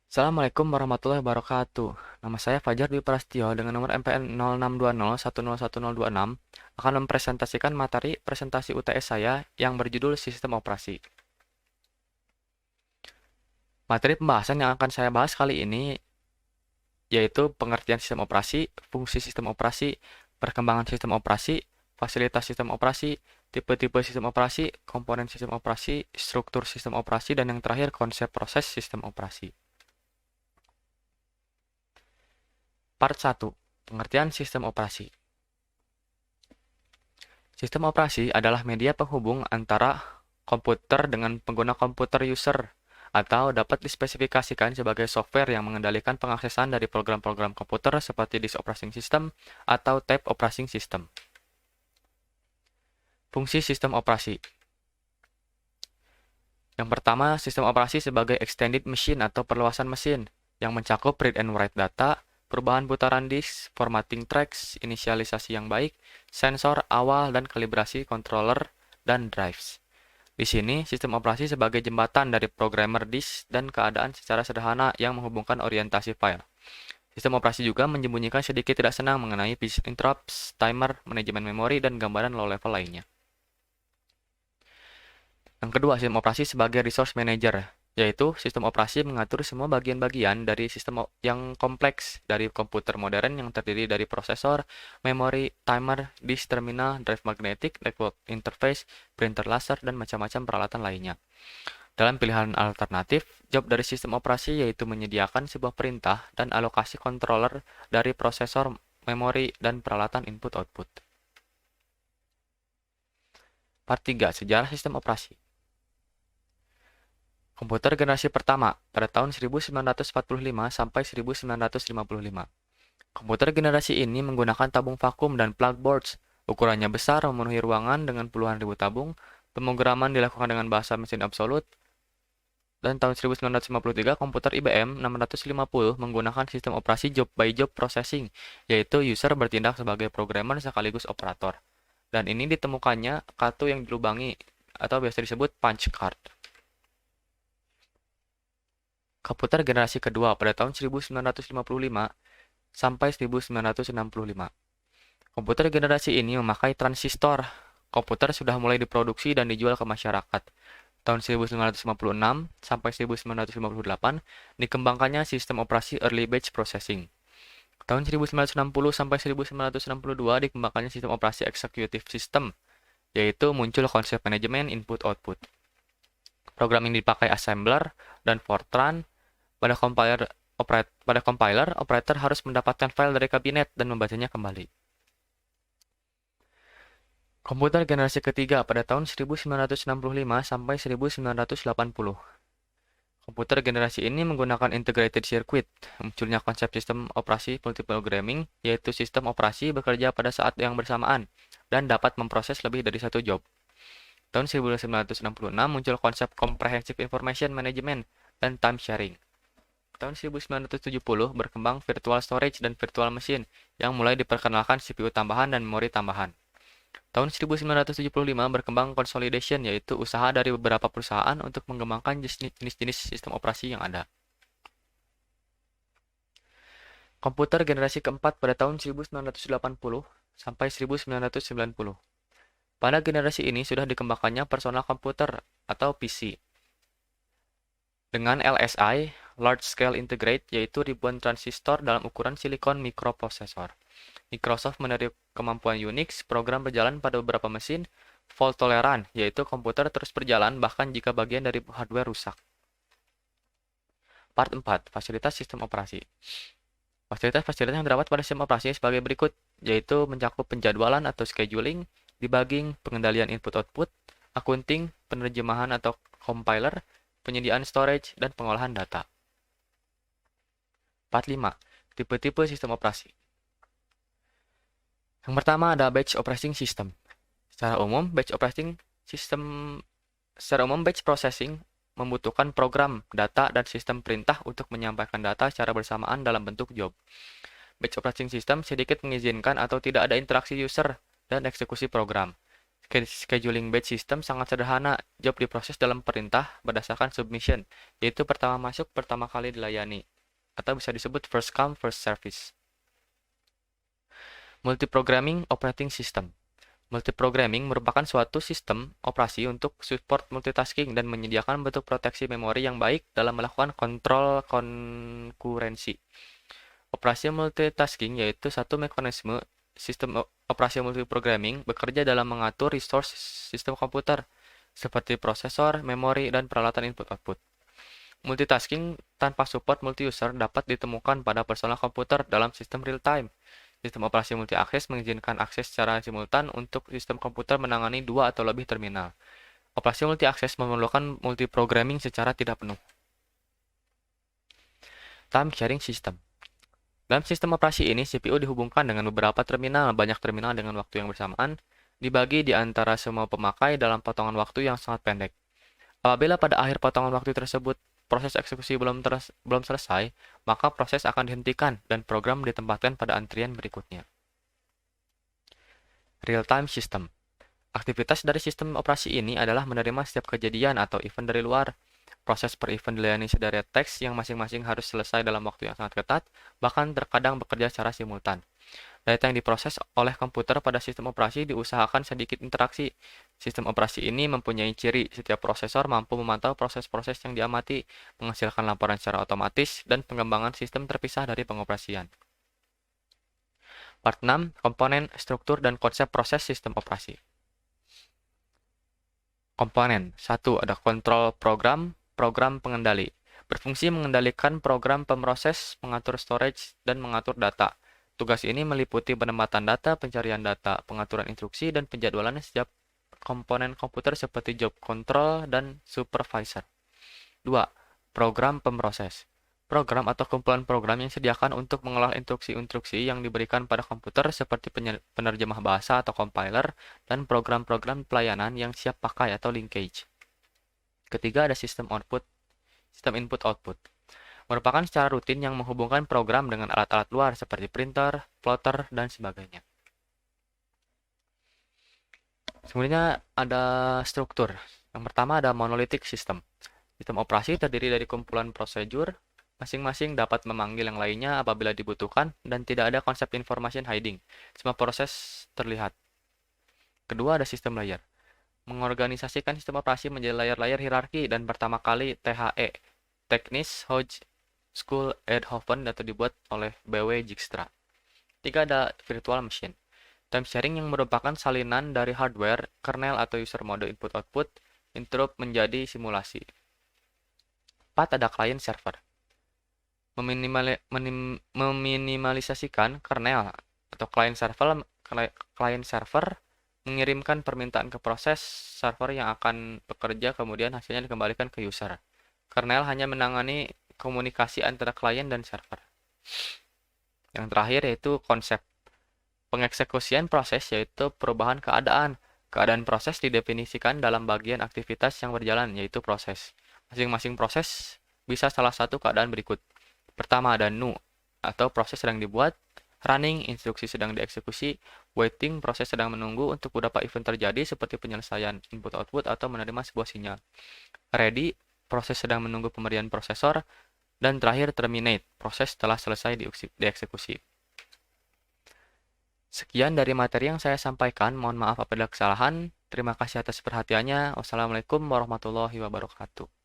Assalamualaikum warahmatullahi wabarakatuh. Nama saya Fajar Dwi Prastio dengan nomor MPN 0620101026 akan mempresentasikan materi presentasi UTS saya yang berjudul Sistem Operasi. Materi pembahasan yang akan saya bahas kali ini yaitu pengertian sistem operasi, fungsi sistem operasi, perkembangan sistem operasi, fasilitas sistem operasi, tipe-tipe sistem operasi, komponen sistem operasi, struktur sistem operasi, dan yang terakhir konsep proses sistem operasi. Part 1. Pengertian sistem operasi. Sistem operasi adalah media penghubung antara komputer dengan pengguna komputer user, atau dapat dispesifikasikan sebagai software yang mengendalikan pengaksesan dari program-program komputer seperti disk operating system atau tab operating system. Fungsi sistem operasi. Yang pertama, sistem operasi sebagai extended machine atau perluasan mesin, yang mencakup read and write data, perubahan putaran disk, formatting tracks, inisialisasi yang baik, sensor awal dan kalibrasi controller dan drives. Di sini, sistem operasi sebagai jembatan dari programmer disk dan keadaan secara sederhana yang menghubungkan orientasi file. Sistem operasi juga menyembunyikan sedikit tidak senang mengenai business interrupts, timer, manajemen memori, dan gambaran low level lainnya. Yang kedua, sistem operasi sebagai resource manager, yaitu sistem operasi mengatur semua bagian-bagian dari sistem yang kompleks dari komputer modern yang terdiri dari prosesor, memori, timer, disk terminal, drive magnetic, network interface, printer laser, dan macam-macam peralatan lainnya. Dalam pilihan alternatif, job dari sistem operasi yaitu menyediakan sebuah perintah dan alokasi controller dari prosesor, memori, dan peralatan input-output. Part 3. Sejarah sistem operasi. Komputer generasi pertama pada tahun 1945 sampai 1955. Komputer generasi ini menggunakan tabung vakum dan plug boards. Ukurannya besar, memenuhi ruangan dengan puluhan ribu tabung. Pemrograman dilakukan dengan bahasa mesin absolut. Dan tahun 1953, komputer IBM 650 menggunakan sistem operasi job by job processing, yaitu user bertindak sebagai programmer sekaligus operator. Dan ini ditemukannya kartu yang dilubangi atau biasa disebut punch card. Komputer generasi kedua pada tahun 1955 sampai 1965. Komputer generasi ini memakai transistor. Komputer sudah mulai diproduksi dan dijual ke masyarakat. Tahun 1956 sampai 1958 dikembangkannya sistem operasi Early Batch Processing. Tahun 1960 sampai 1962 dikembangkannya sistem operasi Executive System, yaitu muncul konsep manajemen input-output. Program ini dipakai assembler dan Fortran. Pada compiler, operator harus mendapatkan file dari kabinet dan membacanya kembali. Komputer generasi ketiga pada tahun 1965 sampai 1980. Komputer generasi ini menggunakan integrated circuit. Munculnya konsep sistem operasi multiprogramming, yaitu sistem operasi bekerja pada saat yang bersamaan dan dapat memproses lebih dari satu job. Tahun 1966 muncul konsep Comprehensive Information Management dan time sharing. Tahun 1970 berkembang virtual storage dan virtual machine yang mulai diperkenalkan CPU tambahan dan memori tambahan. Tahun 1975 berkembang consolidation, yaitu usaha dari beberapa perusahaan untuk mengembangkan jenis-jenis sistem operasi yang ada. Komputer generasi keempat pada tahun 1980 sampai 1990. Pada generasi ini sudah dikembangkannya personal komputer atau PC dengan LSI, Large Scale Integrate, yaitu ribuan transistor dalam ukuran silikon mikroprosesor. Microsoft menerima kemampuan Unix, program berjalan pada beberapa mesin, fault tolerant, yaitu komputer terus berjalan bahkan jika bagian dari hardware rusak. Part 4. Fasilitas sistem operasi. Fasilitas-fasilitas yang terdapat pada sistem operasi sebagai berikut, yaitu mencakup penjadwalan atau scheduling, debugging, pengendalian input-output, accounting, penerjemahan atau compiler, penyediaan storage, dan pengolahan data. Part 5. Tipe-tipe sistem operasi. Yang pertama ada batch operating system. Secara umum, batch processing membutuhkan program, data, dan sistem perintah untuk menyampaikan data secara bersamaan dalam bentuk job. Batch operating system sedikit mengizinkan atau tidak ada interaksi user dan eksekusi program. Scheduling batch system sangat sederhana. Job diproses dalam perintah berdasarkan submission, yaitu pertama masuk, pertama kali dilayani. Atau bisa disebut first come, first service. Multiprogramming operating system. Multiprogramming merupakan suatu sistem operasi untuk support multitasking dan menyediakan bentuk proteksi memori yang baik dalam melakukan kontrol konkurensi. Operasi multitasking yaitu satu mekanisme sistem operasi multiprogramming bekerja dalam mengatur resource sistem komputer seperti prosesor, memori, dan peralatan input-output. Multitasking tanpa support multi-user dapat ditemukan pada personal komputer dalam sistem real-time. Sistem operasi multi-akses mengizinkan akses secara simultan untuk sistem komputer menangani dua atau lebih terminal. Operasi multi-akses memerlukan multiprogramming secara tidak penuh. Time sharing system. Dalam sistem operasi ini, CPU dihubungkan dengan beberapa terminal, banyak terminal dengan waktu yang bersamaan, dibagi di antara semua pemakai dalam potongan waktu yang sangat pendek. Apabila pada akhir potongan waktu tersebut proses eksekusi belum selesai, maka proses akan dihentikan dan program ditempatkan pada antrian berikutnya. Real-time system. Aktivitas dari sistem operasi ini adalah menerima setiap kejadian atau event dari luar. Proses per event dilayani sederet teks yang masing-masing harus selesai dalam waktu yang sangat ketat, bahkan terkadang bekerja secara simultan. Data yang diproses oleh komputer pada sistem operasi diusahakan sedikit interaksi. Sistem operasi ini mempunyai ciri setiap prosesor mampu memantau proses-proses yang diamati, menghasilkan laporan secara otomatis, dan pengembangan sistem terpisah dari pengoperasian. Part 6. Komponen, struktur, dan konsep proses sistem operasi. Komponen. 1. Ada kontrol program pengendali. Berfungsi mengendalikan program pemroses, mengatur storage, dan mengatur data. Tugas ini meliputi penempatan data, pencarian data, pengaturan instruksi, dan penjadwalan setiap komponen komputer seperti job control dan supervisor. 2. Program pemroses. Program atau kumpulan program yang disediakan untuk mengolah instruksi-instruksi yang diberikan pada komputer seperti penerjemah bahasa atau compiler, dan program-program pelayanan yang siap pakai atau linkage. Ketiga, ada sistem input-output. Merupakan secara rutin yang menghubungkan program dengan alat-alat luar seperti printer, plotter, dan sebagainya. Sebenarnya ada struktur. Yang pertama ada monolithic system. Sistem operasi terdiri dari kumpulan prosedur, masing-masing dapat memanggil yang lainnya apabila dibutuhkan, dan tidak ada konsep information hiding. Semua proses terlihat. Kedua ada sistem layer. Mengorganisasikan sistem operasi menjadi layer-layer hierarki dan pertama kali THE, Technische Hochschule Eindhoven, atau dibuat oleh BW Dijkstra. 3 ada virtual machine. Time sharing yang merupakan salinan dari hardware, kernel atau user mode input-output, interrupt menjadi simulasi. 4 ada client server. Meminimalisasikan kernel atau client server mengirimkan permintaan ke proses server yang akan bekerja, kemudian hasilnya dikembalikan ke user. Kernel hanya menangani komunikasi antara klien dan server. Yang terakhir yaitu konsep pengeksekusian proses, yaitu perubahan keadaan. Keadaan proses didefinisikan dalam bagian aktivitas yang berjalan, yaitu proses. Masing-masing proses bisa salah satu keadaan berikut. Pertama ada nu, atau proses sedang dibuat. Running, instruksi sedang dieksekusi. Waiting, proses sedang menunggu untuk beberapa event terjadi seperti penyelesaian input-output atau menerima sebuah sinyal. Ready, proses sedang menunggu pemberian prosesor. Dan terakhir terminate, proses telah selesai dieksekusi. Sekian dari materi yang saya sampaikan. Mohon maaf apabila kesalahan. Terima kasih atas perhatiannya. Wassalamualaikum warahmatullahi wabarakatuh.